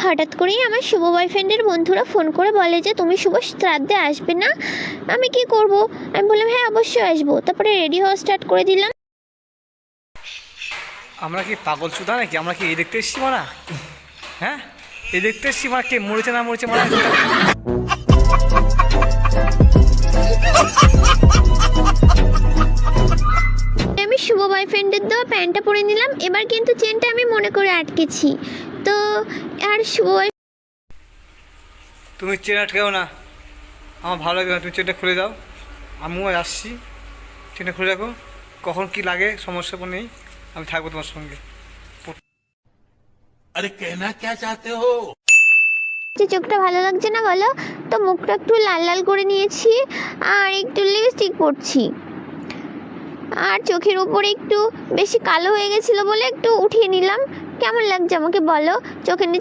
হঠাৎ করেই আমার শুভ বয়ফ্রেন্ডের বন্ধুরা ফোন করে বলে যে তুমি শুভ শ্রাদ্ধে আসবে না। আমি কি করব? আমি বললাম হ্যাঁ অবশ্যই আসবো। তারপরে রেডি হওয়া স্টার্ট করে দিলাম। আমরা কি পাগল চুদা নাকি? আমরা কি এই দেখতে এসছি মারা? হ্যাঁ, এই দেখতে এসছি মারা, কে মরেছে না মরেছে মারা। আমি শুভ বয়ফ্রেন্ডের দেওয়া প্যান্টটা পরে নিলাম। এবার কিন্তু চেনটা আমি মনে করে আটকেছি তো। আর শুভ তুমি চেন আটকেও না, আমার ভালো লাগে না। তুমি চেনটা খুলে দাও, আমিও আসছি। চেনটা খুলে রাখো, কখন কি লাগে সমস্যা নেই, আমি থাকবো তোমার সঙ্গে। अरे कहना क्या चाहते हो? যে চোখটা ভালো লাগছে না বলো তো, মুখটা একটু লাল লাল করে নিয়েছি আর একটু লিপস্টিক পরছি। আর চোখের উপরে একটু বেশি কালো হয়ে গেছিলো বলে একটু উঠিয়ে নিলাম। কেমন লাগছে আমাকে বলো? চোখের নিচে